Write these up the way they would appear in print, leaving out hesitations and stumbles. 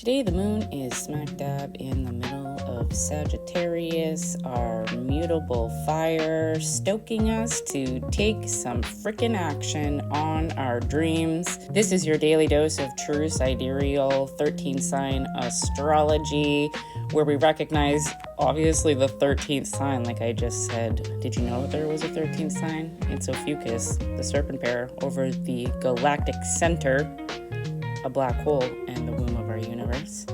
Today the moon is smack dab in the middle of Sagittarius, our mutable fire, stoking us to take some frickin' action on our dreams. This is your daily dose of True Sidereal 13 sign astrology, where we recognize obviously the 13th sign, like I just said. Did you know there was a 13th sign? It's Ophiuchus, the serpent bearer, over the galactic center, a black hole in the womb of our universe,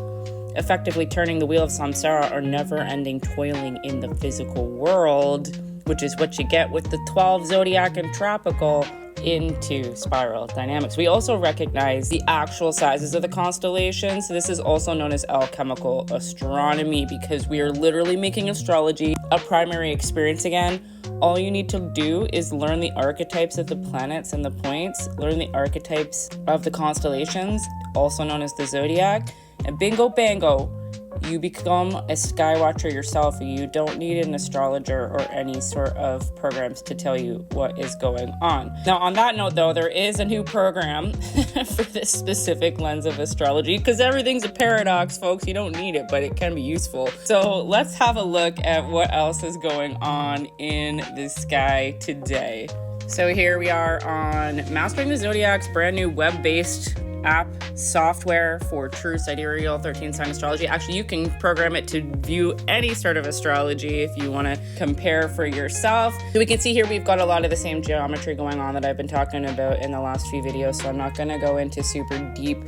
effectively turning the wheel of samsara, or never-ending toiling in the physical world, which is what you get with the 12 zodiac and tropical, into spiral dynamics. We also recognize the actual sizes of the constellations. This is also known as alchemical astronomy, because we are literally making astrology a primary experience again. All you need to do is learn the archetypes of the planets and the points, learn the archetypes of the constellations, also known as the zodiac, and bingo bango, you become a sky watcher yourself. You don't need an astrologer or any sort of programs to tell you what is going on. Now, on that note, though, there is a new program for this specific lens of astrology, because everything's a paradox, folks. You don't need it, but it can be useful. So let's have a look at what else is going on in the sky today. So here we are on Mastering the Zodiac's brand new web-based app software for True Sidereal 13 sign astrology. Actually, you can program it to view any sort of astrology if you want to compare for yourself. So we can see here we've got a lot of the same geometry going on that I've been talking about in the last few videos, so I'm not going to go into super deep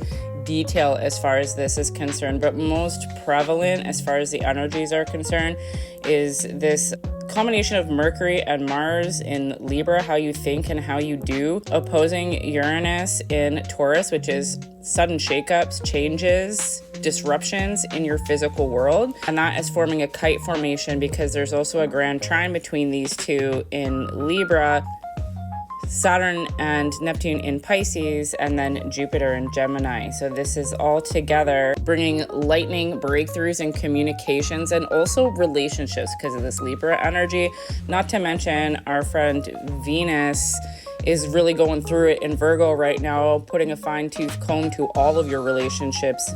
detail as far as this is concerned, but most prevalent as far as the energies are concerned is this combination of Mercury and Mars in Libra, how you think and how you do, opposing Uranus in Taurus, which is sudden shakeups, changes, disruptions in your physical world. And that is forming a kite formation, because there's also a Grand Trine between these two in Libra, Saturn and Neptune in Pisces, and then Jupiter in Gemini. So this is all together bringing lightning breakthroughs in communications and also relationships because of this Libra energy. Not to mention our friend Venus is really going through it in Virgo right now, putting a fine-tooth comb to all of your relationships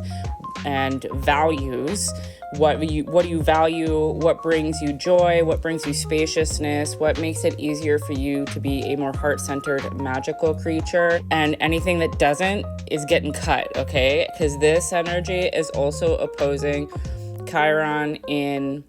and values. What do you value? What brings you joy? What brings you spaciousness? What makes it easier for you to be a more heart-centered, magical creature? And anything that doesn't is getting cut, okay? Because this energy is also opposing Chiron in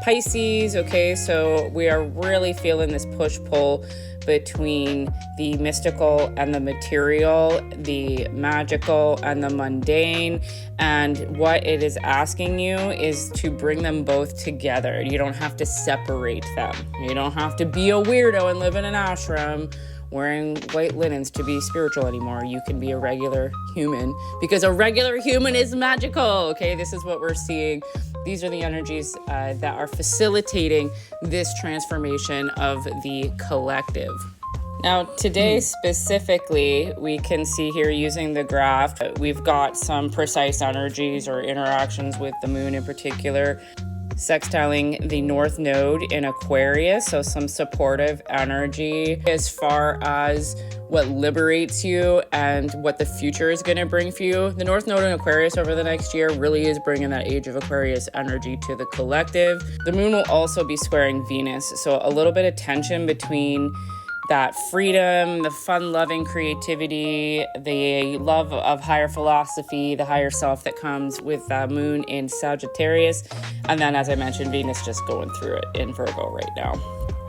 Pisces, okay? So we are really feeling this push-pull between the mystical and the material, the magical and the mundane. And what it is asking you is to bring them both together. You don't have to separate them. You don't have to be a weirdo and live in an ashram wearing white linens to be spiritual anymore. You can be a regular human, because a regular human is magical, okay? This is what we're seeing. These are the energies that are facilitating this transformation of the collective. Now, today specifically, we can see here using the graph, we've got some precise energies or interactions with the moon in particular, sextiling the North Node in Aquarius, so some supportive energy as far as what liberates you and what the future is going to bring for you. The North Node in Aquarius over the next year really is bringing that Age of Aquarius energy to the collective. The moon will also be squaring Venus, so a little bit of tension between that freedom, the fun-loving creativity, the love of higher philosophy, the higher self that comes with the moon in Sagittarius. And then, as I mentioned, Venus just going through it in Virgo right now.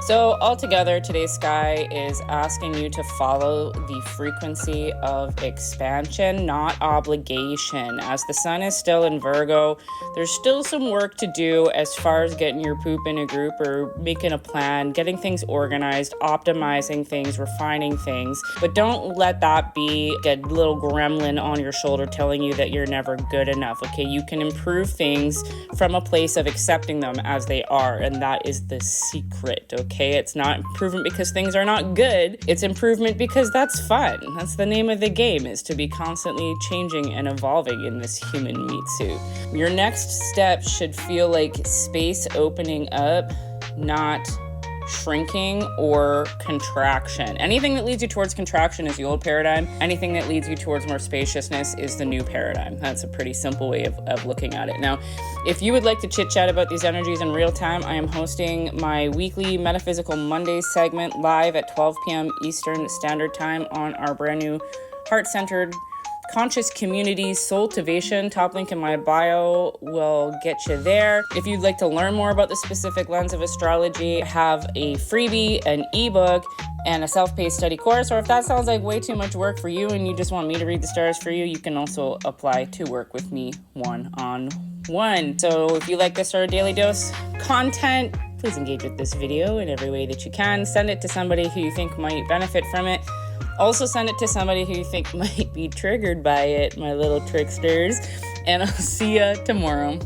So altogether, today's sky is asking you to follow the frequency of expansion, not obligation. As the sun is still in Virgo, there's still some work to do as far as getting your poop in a group or making a plan, getting things organized, optimizing things, refining things. But don't let that be a little gremlin on your shoulder telling you that you're never good enough, okay? You can improve things from a place of accepting them as they are, and that is the secret, okay? It's not improvement because things are not good. It's improvement because that's fun. That's the name of the game, is to be constantly changing and evolving in this human meat suit. Your next step should feel like space opening up, not shrinking or contraction. Anything that leads you towards contraction is the old paradigm. Anything that leads you towards more spaciousness is the new paradigm. That's a pretty simple way of looking at it. Now, if you would like to chit chat about these energies in real time, I am hosting my weekly Metaphysical Mondays segment live at 12 p.m. Eastern Standard Time on our brand new heart-centered conscious community, Soultivation. Top link in my bio will get you there. If you'd like to learn more about the specific lens of astrology, I have a freebie, an ebook, and a self-paced study course. Or if that sounds like way too much work for you and you just want me to read the stars for you, you can also apply to work with me one-on-one. So if you like this sort of daily dose content, please engage with this video in every way that you can. Send it to somebody who you think might benefit from it. Also send it to somebody who you think might be triggered by it, my little tricksters. And I'll see ya tomorrow.